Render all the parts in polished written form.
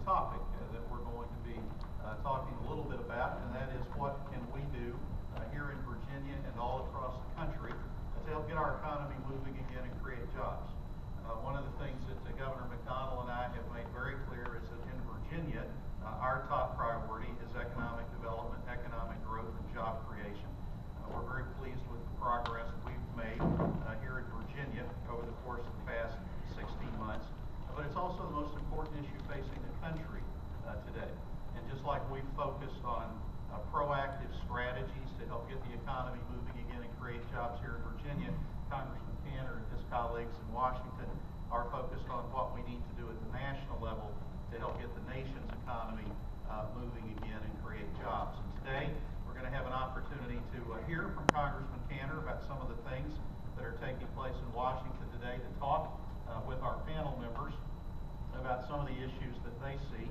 topic that we're going to be talking a little bit about, and that is what can we do here in Virginia and all across the country to help get our economy moving again and create jobs. One of the things that Governor McDonnell and I have made very clear is that in Virginia, our top priority is economic development, economic growth, and job creation. We're very pleased with the progress we've made here in Virginia over the course of the past 16 months. But it's also the most important issue facing the country today. And just like we've focused on proactive strategies to help get the economy moving again and create jobs here in Virginia, Congressman Cantor and his colleagues in Washington are focused on what we need to do at the national level to help get the nation's economy moving again and create jobs. And today, we're going to have an opportunity to hear from Congressman Cantor about some of the things that are taking place in Washington today, to talk with our panel members about some of the issues that they see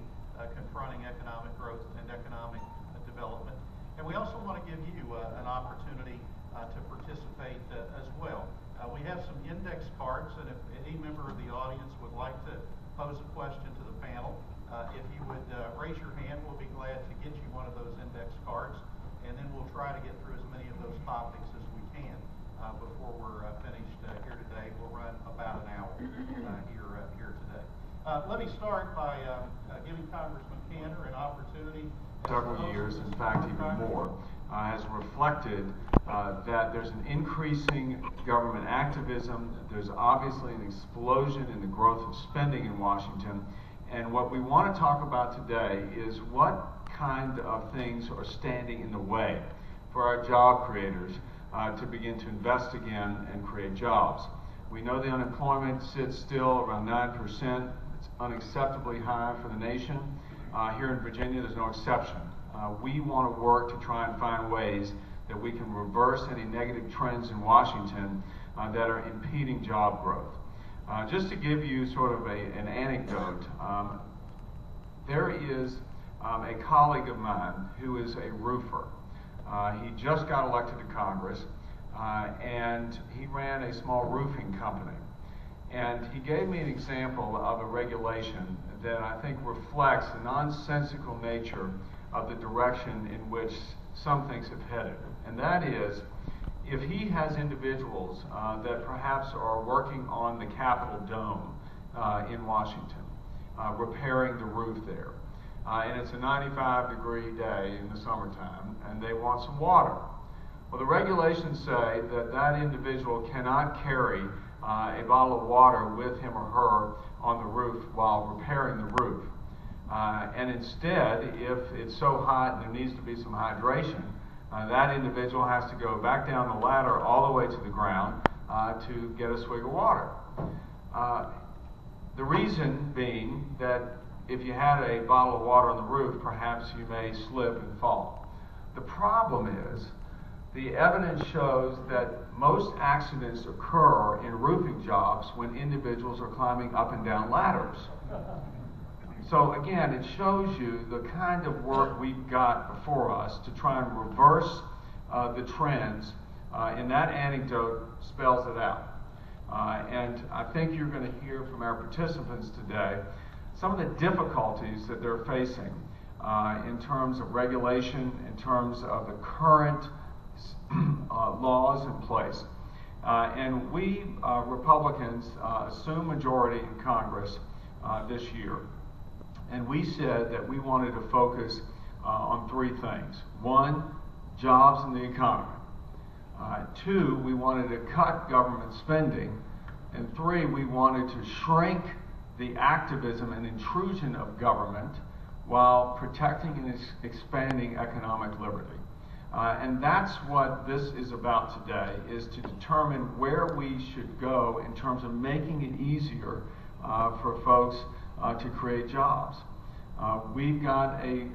confronting economic growth and economic development. And we also want to give you an opportunity to participate as well. We have some index cards, and if any member of the audience would like to pose a question to the panel, if you would raise your hand, we'll be glad to get you one of those index cards, and then we'll try to get through as many of those topics as we can before we're finished here today. We'll run about an hour here today. Let me start by giving Congressman Cantor an opportunity. Several years, in fact even more, has reflected that there's an increasing government activism. There's obviously an explosion in the growth of spending in Washington. And what we want to talk about today is what kind of things are standing in the way for our job creators to begin to invest again and create jobs. We know the unemployment sits still around 9%. It's unacceptably high for the nation. Here in Virginia, there's no exception. We want to work to try and find ways that we can reverse any negative trends in Washington that are impeding job growth. Just to give you sort of an anecdote, there is a colleague of mine who is a roofer. He just got elected to Congress, and he ran a small roofing company. And he gave me an example of a regulation that I think reflects the nonsensical nature of the direction in which some things have headed. And that is, if he has individuals that perhaps are working on the Capitol Dome in Washington, repairing the roof there, and it's a 95-degree day in the summertime, and they want some water. Well, the regulations say that that individual cannot carry a bottle of water with him or her on the roof while repairing the roof. And instead, if it's so hot and there needs to be some hydration, that individual has to go back down the ladder all the way to the ground to get a swig of water. The reason being that if you had a bottle of water on the roof, perhaps you may slip and fall. The problem is, the evidence shows that most accidents occur in roofing jobs when individuals are climbing up and down ladders. So again, it shows you the kind of work we've got before us to try and reverse the trends, and that anecdote spells it out. And I think you're going to hear from our participants today some of the difficulties that they're facing in terms of regulation, in terms of the current laws in place. And we Republicans assumed majority in Congress this year. And we said that we wanted to focus on three things. One, jobs in the economy. Two, we wanted to cut government spending. And three, we wanted to shrink the activism and intrusion of government while protecting and expanding economic liberty. And that's what this is about today, is to determine where we should go in terms of making it easier for folks to create jobs. We've got a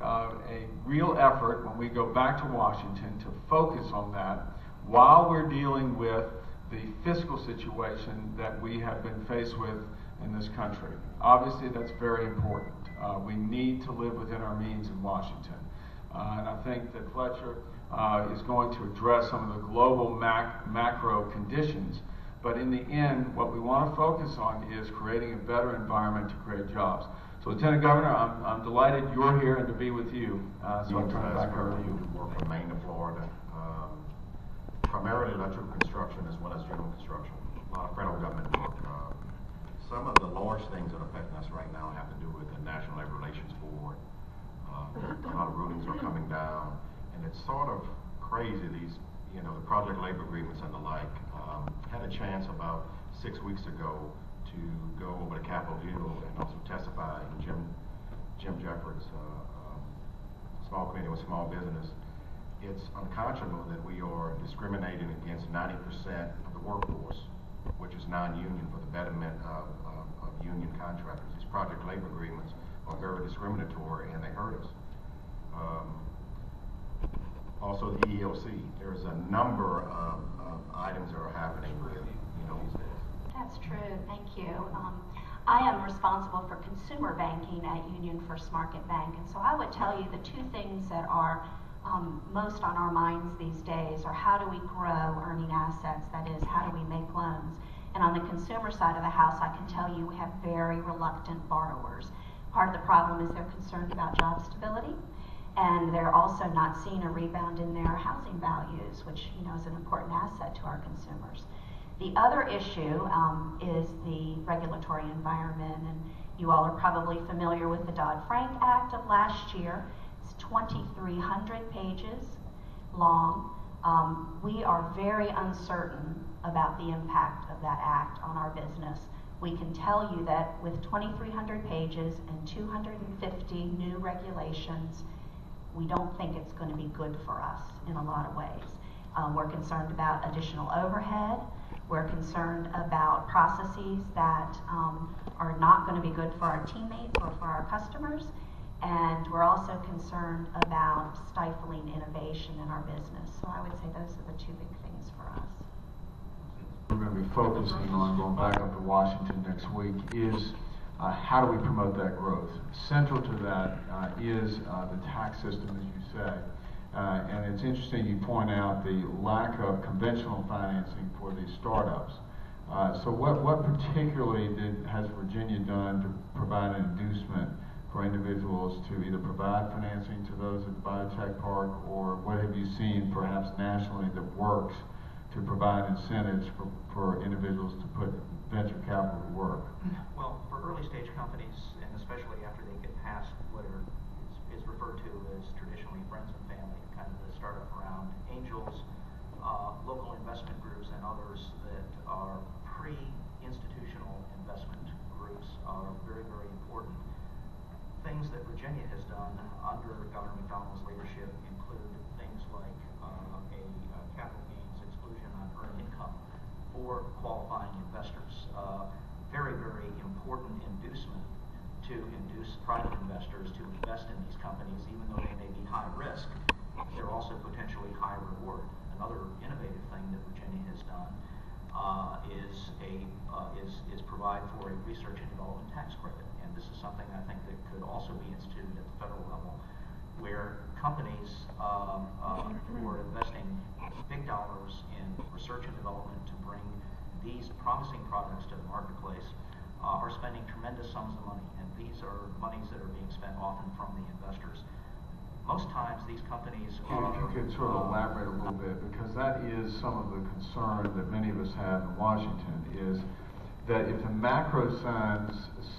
real effort when we go back to Washington to focus on that while we're dealing with the fiscal situation that we have been faced with in this country. Obviously, that's very important. We need to live within our means in Washington. And I think that Fletcher is going to address some of the global macro conditions. But in the end, what we want to focus on is creating a better environment to create jobs. So, Lieutenant Governor, I'm delighted you're here and to be with you. So I'll turn it back over to you. Work from Maine to Florida, primarily electrical construction as well as general construction. A lot of federal government work. Some of the large things that affect us right now have to do with the National Labor Relations Board. A lot of rulings are coming down, and it's sort of crazy. These, the project labor agreements and the like. Had a chance about 6 weeks ago to go over to Capitol Hill and also testify in Jim Jeffords' small committee with small business. It's unconscionable that we are discriminating against 90% of the workforce, which is non-union, for the betterment of union contractors. These project labor agreements are very discriminatory and they hurt us. Also the EEOC, there's a number of items that are happening with, these days. That's true, thank you. I am responsible for consumer banking at Union First Market Bank, and so I would tell you the two things that are most on our minds these days are how do we grow earning assets, that is, how do we make loans. And on the consumer side of the house, I can tell you we have very reluctant borrowers. Part of the problem is they're concerned about job stability, and they're also not seeing a rebound in their housing values, which is an important asset to our consumers. The other issue is the regulatory environment, and you all are probably familiar with the Dodd-Frank Act of last year. It's 2,300 pages long. We are very uncertain about the impact of that act on our business. We can tell you that with 2,300 pages and 250 new regulations, we don't think it's going to be good for us in a lot of ways. We're concerned about additional overhead. We're concerned about processes that are not going to be good for our teammates or for our customers. And we're also concerned about stifling innovation in our business. So I would say those are the two big things for us. We're going to be focusing on, going back up to Washington next week, is how do we promote that growth? Central to that is the tax system, as you say. And it's interesting you point out the lack of conventional financing for these startups. So what particularly has Virginia done to provide an inducement for individuals to either provide financing to those at the biotech park, or what have you seen perhaps nationally that works to provide incentives for individuals to put venture capital to work? Well, for early stage companies, and especially after they get past what is referred to as traditionally friends and family, kind of the startup around angels, local investment groups, and others that are pre-institutional investment groups are very, very important. Things that Virginia has done under Governor McDonnell's leadership include things like a capital gains exclusion on earned income for qualifying investors. Very, very important inducement to induce private investors to invest in these companies, even though they may be high risk. They're also potentially high reward. Another innovative thing that Virginia has done is provide for a research and development tax credit. And this is something I think that could also be instituted at the federal level, where companies who are investing big dollars in research and development to bring these promising products to the marketplace are spending tremendous sums of money, and these are monies that are being spent often from the investors. Most times these companies are... If you could sort of elaborate a little bit, because that is some of the concern that many of us have in Washington, is that if the macro signs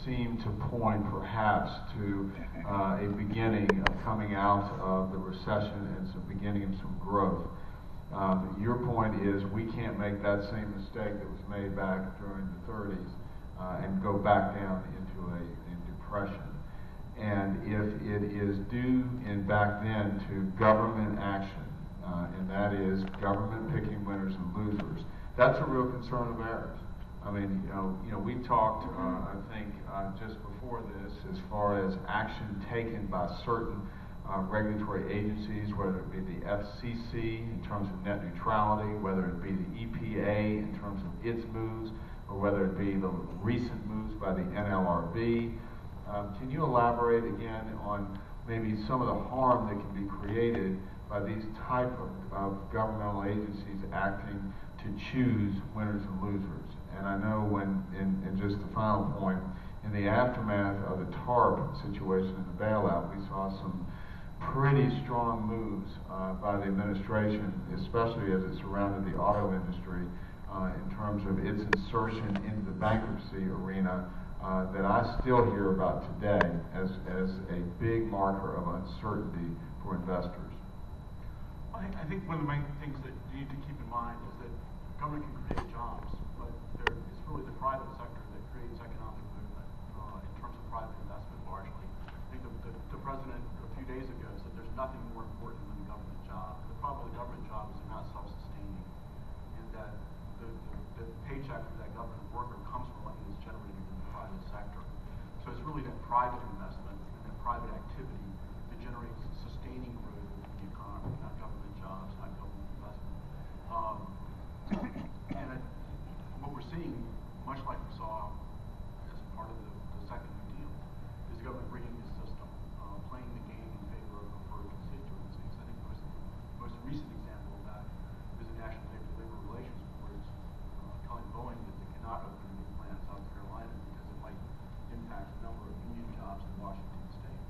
seem to point perhaps to a beginning of coming out of the recession and some beginning of some growth, your point is we can't make that same mistake that was made back during the 30s and go back down into a depression. And if it is due back then to government action, and that is government picking winners and losers, that's a real concern of ours. I mean, we talked, I think, just before this, as far as action taken by certain regulatory agencies, whether it be the FCC in terms of net neutrality, whether it be the EPA in terms of its moves, or whether it be the recent moves by the NLRB. Can you elaborate again on maybe some of the harm that can be created by these type of governmental agencies acting to choose winners and losers? And I know and just the final point, in the aftermath of the TARP situation and the bailout, we saw some pretty strong moves by the administration, especially as it surrounded the auto industry, in terms of its insertion into the bankruptcy arena that I still hear about today as a big marker of uncertainty for investors. I think one of the main things that you need to keep in mind is that government can create jobs, but it's really the private sector that creates economic movement in terms of private investment largely. I think the president a few days ago said there's nothing more important than the government job. The problem with the government job is they're not self-sustaining, and that the paycheck for that government worker comes from money that's generated in the private sector. So it's really that private investment and that private activity that generates sustaining growth in the economy, not government jobs, not government investment. And what we're seeing, much like we saw as part of the second New Deal, is the government rigging the system, playing the game in favor of preferred constituencies. I think the most recent example of that is the National Labor Relations Board telling Boeing that they cannot open a new plant in South Carolina because it might impact the number of union jobs in Washington State.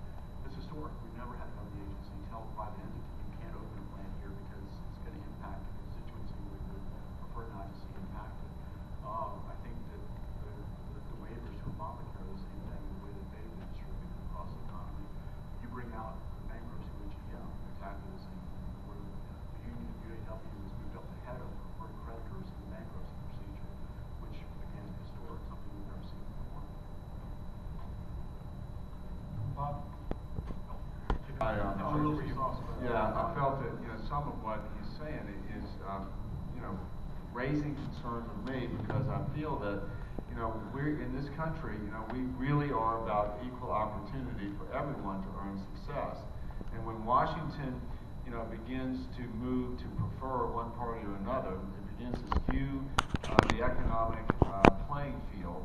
It's historic. We've never had a government agency tell a private entity you can't open a plant here because it's going to impact a constituency we would prefer not to see impacted. I think that the waivers to Obamacare are the same thing, the way that they've been distributed across the economy. You bring out the bankruptcy with GM, exactly the same thing, where the union UAW was moved up ahead of preferred creditors in the bankruptcy procedure, which again is historic, something we've never seen before. Bob? I felt that some of what he's saying is raising concerns with me, because I feel that we're in this country, we really are about equal opportunity for everyone to earn success. And when Washington begins to move to prefer one party or another, it begins to skew the economic playing field,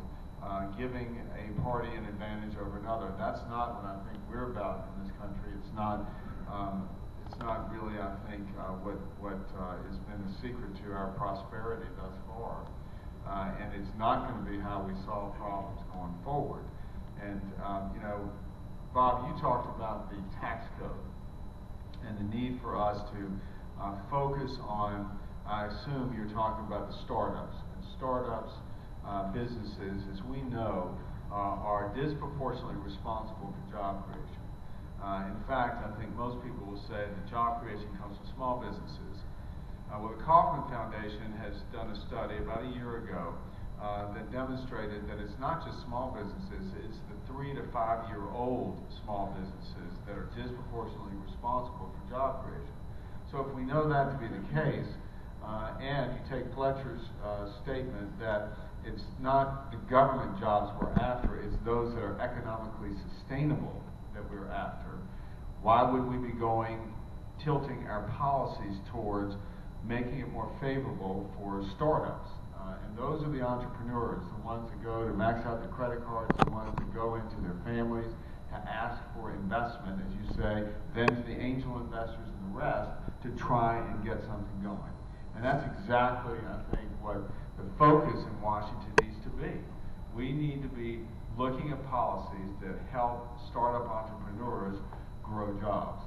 giving a party an advantage over another. That's not what I think we're about in this country. It's not really, I think, what has been the secret to our prosperity thus far. And it's not going to be how we solve problems going forward. And, Bob, you talked about the tax code and the need for us to focus on, I assume you're talking about the startups. And startups, businesses, as we know, are disproportionately responsible for job creation. In fact, I think most people will say that job creation comes from small businesses. Well, the Kauffman Foundation has done a study about a year ago that demonstrated that it's not just small businesses, it's the 3 to 5 year old small businesses that are disproportionately responsible for job creation. So if we know that to be the case, and you take Fletcher's statement that it's not the government jobs we're after, it's those that are economically sustainable that we're after, why would we be tilting our policies towards making it more favorable for startups? And those are the entrepreneurs, the ones that go to max out their credit cards, the ones that go into their families to ask for investment, as you say, then to the angel investors and the rest to try and get something going. And that's exactly, I think, what the focus in Washington needs to be. We need to be looking at policies that help startup entrepreneurs grow jobs.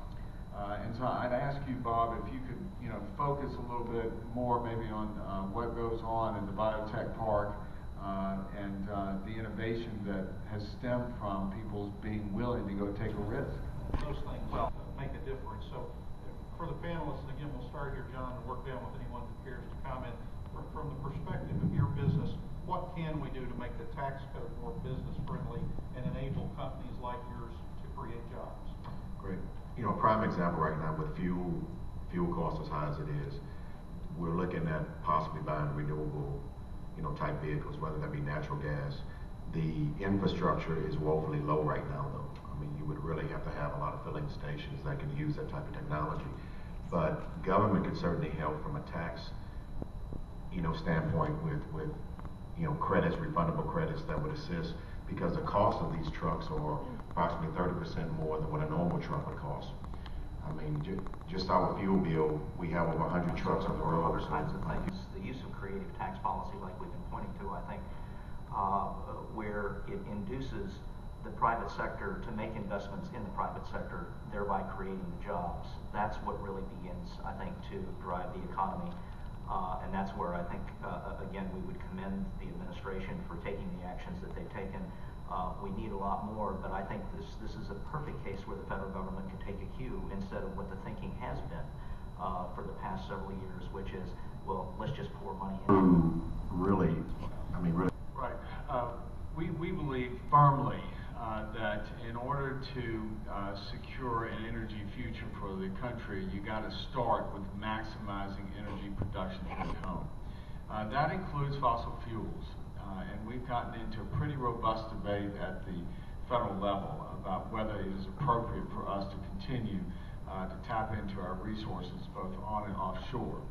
And so I'd ask you, Bob, if you could, focus a little bit more maybe on what goes on in the biotech park and the innovation that has stemmed from people being willing to go take a risk. Those things make a difference. So for the panelists, and again, we'll start here, John, and work down with anyone who cares to comment. From the perspective of your business, what can we do to make the tax code more business friendly and enable companies like yours to create jobs? Great. Prime example right now with fuel costs as high as it is, we're looking at possibly buying renewable, type vehicles, whether that be natural gas. The infrastructure is woefully low right now, though. I mean, you would really have to have a lot of filling stations that can use that type of technology. But government could certainly help from a tax, standpoint with credits, refundable credits that would assist, because the cost of these trucks are approximately 30% more than what a normal truck would cost. I mean, just our fuel bill, we have over 100 trucks on the road. Other kinds of things. The use of creative tax policy, like we've been pointing to, I think, where it induces the private sector to make investments in the private sector, thereby creating the jobs. That's what really begins, I think, to drive the economy. And that's where I think, again, we would commend the administration for taking the actions that they've taken. We need a lot more, but I think this is a perfect case where the federal government can take a cue instead of what the thinking has been for the past several years, which is, well, let's just pour money in. Really. Right. We believe firmly that in order to secure an energy future for the country, you got to start with maximizing energy production at home. That includes fossil fuels, and we've gotten into a pretty robust debate at the federal level about whether it is appropriate for us to continue to tap into our resources both on and offshore.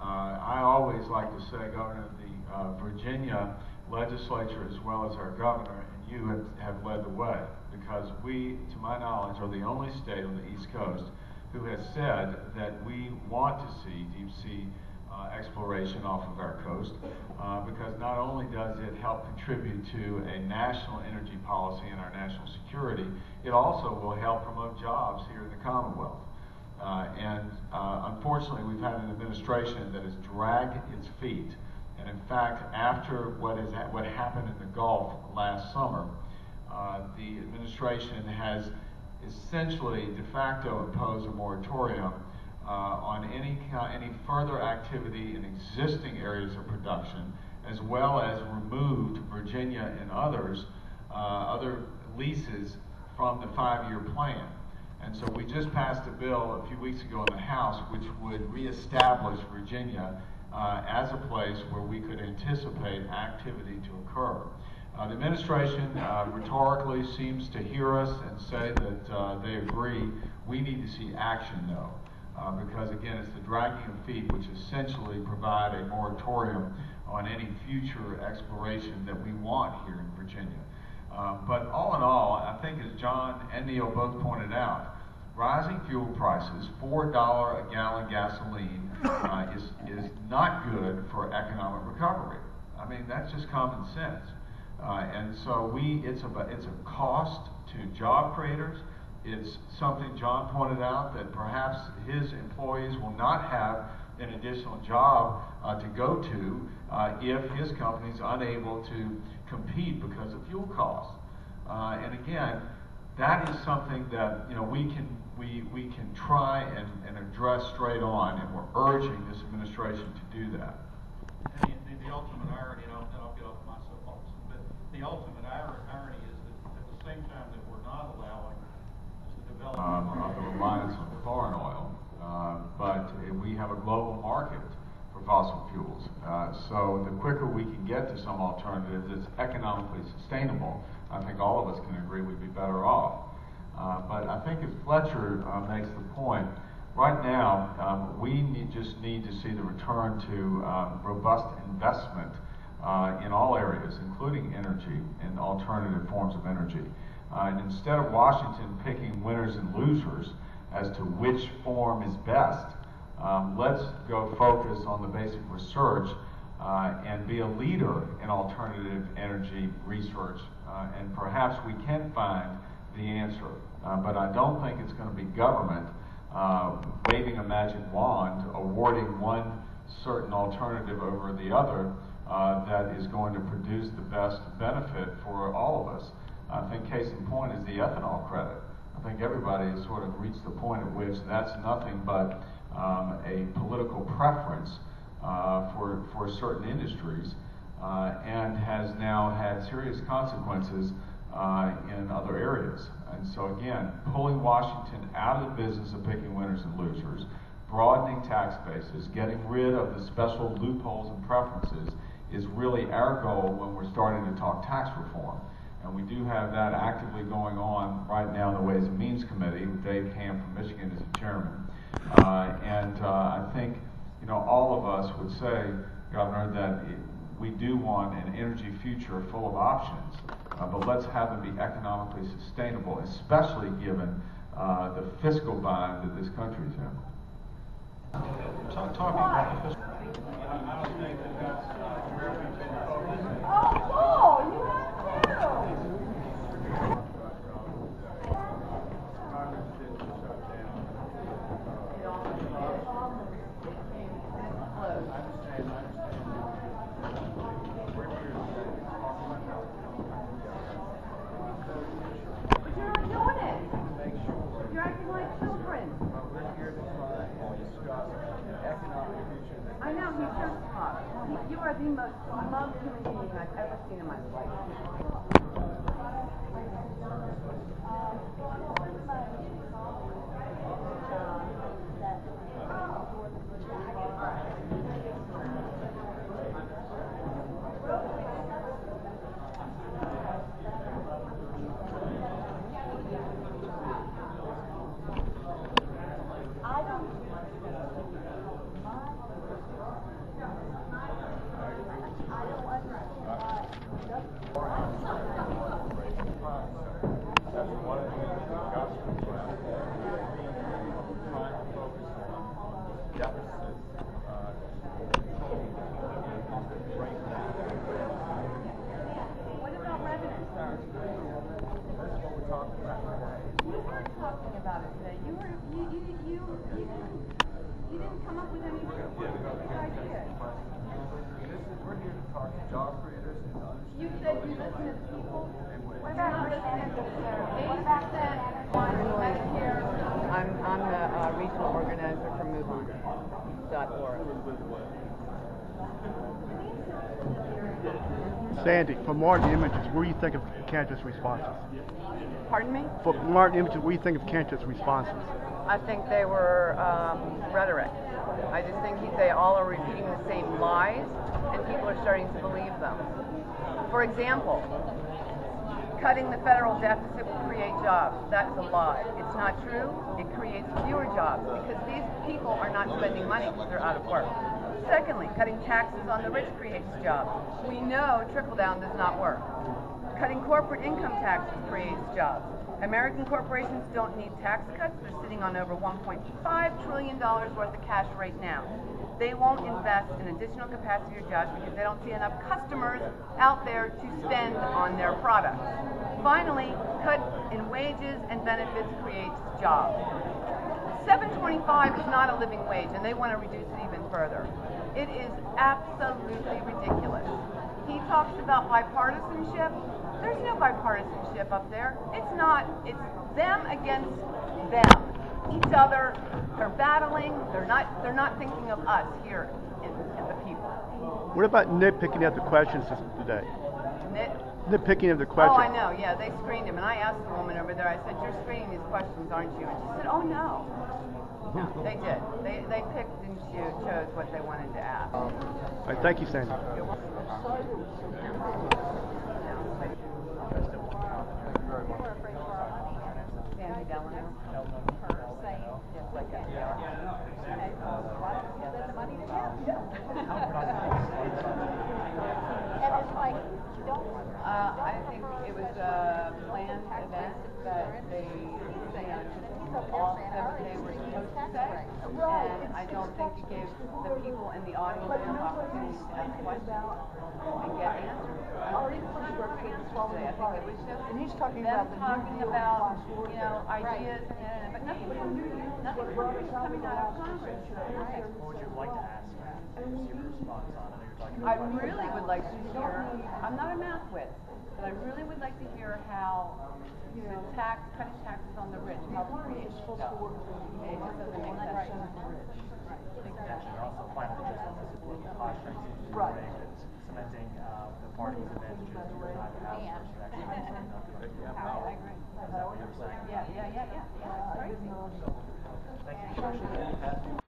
I always like to say, Governor, the Virginia legislature as well as our governor and you have led the way, because we, to my knowledge, are the only state on the East Coast who has said that we want to see deep sea exploration off of our coast, because not only does it help contribute to a national energy policy and our national security, it also will help promote jobs here in the Commonwealth. Unfortunately, we've had an administration that has dragged its feet. And in fact, after what happened in the Gulf last summer, the administration has essentially de facto imposed a moratorium on any further activity in existing areas of production, as well as removed Virginia and other leases from the 5-year plan. And so we just passed a bill a few weeks ago in the House which would reestablish Virginia as a place where we could anticipate activity to occur. The administration rhetorically seems to hear us and say that they agree. We need to see action, though, because again, it's the dragging of feet which essentially provide a moratorium on any future exploration that we want here in Virginia. But all in all, I think as John and Neil both pointed out, rising fuel prices, $4 a gallon gasoline, is not good for economic recovery. I mean, that's just common sense. And so it's a cost to job creators. It's something John pointed out that perhaps his employees will not have an additional job to go to if his company is unable to compete because of fuel costs. And again, that is something that we can try and address straight on, and we're urging this administration to do that. And the ultimate irony, and I'll get off my soapbox, but the ultimate irony is that at the same time that we're not allowing the development of the reliance on foreign oil, but we have a global market for fossil fuels. So the quicker we can get to some alternative that's economically sustainable, I think all of us can agree we'd be better off. But I think as Fletcher makes the point, right now we just need to see the return to robust investment in all areas, including energy and alternative forms of energy. And instead of Washington picking winners and losers as to which form is best, let's go focus on the basic research and be a leader in alternative energy research, and perhaps we can find the answer. But I don't think it's going to be government waving a magic wand, awarding one certain alternative over the other that is going to produce the best benefit for all of us. I think case in point is the ethanol credit. I think everybody has sort of reached the point at which that's nothing but a political preference for certain industries, and has now had serious consequences in other areas. And so again, pulling Washington out of the business of picking winners and losers, broadening tax bases, getting rid of the special loopholes and preferences is really our goal when we're starting to talk tax reform. And we do have that actively going on right now in the Ways and Means Committee with Dave Camp from Michigan as the chairman. I think all of us would say, Governor, that we do want an energy future full of options, but let's have them be economically sustainable, especially given the fiscal bind that this country is in. Talking about the fiscal, I don't think that that's where we tend to focus. Oh, the most loved human being I've ever seen in my life. You didn't come up with any ideas. We're here to talk to job creators and others. You said you listen to the people. What about I'm the regional organizer for MoveOn.org. Sandy, for Martin Images, what do you think of Cantor's responses? Pardon me? For Martin Images, what do you think of Cantor's responses? I think they were rhetoric. I just think they all are repeating the same lies, and people are starting to believe them. For example, cutting the federal deficit will create jobs. That is a lie. It's not true. It creates fewer jobs because these people are not spending money because they're out of work. Secondly, cutting taxes on the rich creates jobs. We know trickle-down does not work. Cutting corporate income taxes creates jobs. American corporations don't need tax cuts. They're sitting on over $1.5 trillion worth of cash right now. They won't invest in additional capacity or jobs because they don't see enough customers out there to spend on their products. Finally, cut in wages and benefits creates jobs. $7.25 is not a living wage, and they want to reduce it even further. It is absolutely ridiculous. He talks about bipartisanship. There's no bipartisanship up there. It's not. It's them against them. Each other. They're battling. They're not thinking of us here in the people. What about nitpicking at the questions today? Nitpicking of the questions. Oh, I know. Yeah, they screened him, and I asked the woman over there. I said, "You're screening these questions, aren't you?" And she said, "Oh no." No, they did. They picked and chose what they wanted to ask. All right, thank you, Sandy. Sandy Delano. I think it was a planned event that they all said what they were supposed to say, and I don't think it gave the people in the audience enough opportunity to ask questions and get answers. I don't think it was today. I think it was just them talking about, ideas, but nothing coming out of Congress. What would you like to ask? Your response on it? You're talking I really would like to hear, I'm not a math whiz, but I really would like to hear how the cutting taxes on the rich helps create jobs. It just doesn't make sense. Also, finally, just on this political posture, it's cementing the party's advantages to your side of the house versus actually I agree. Is that what you're saying? Yeah. It's crazy. Thank you.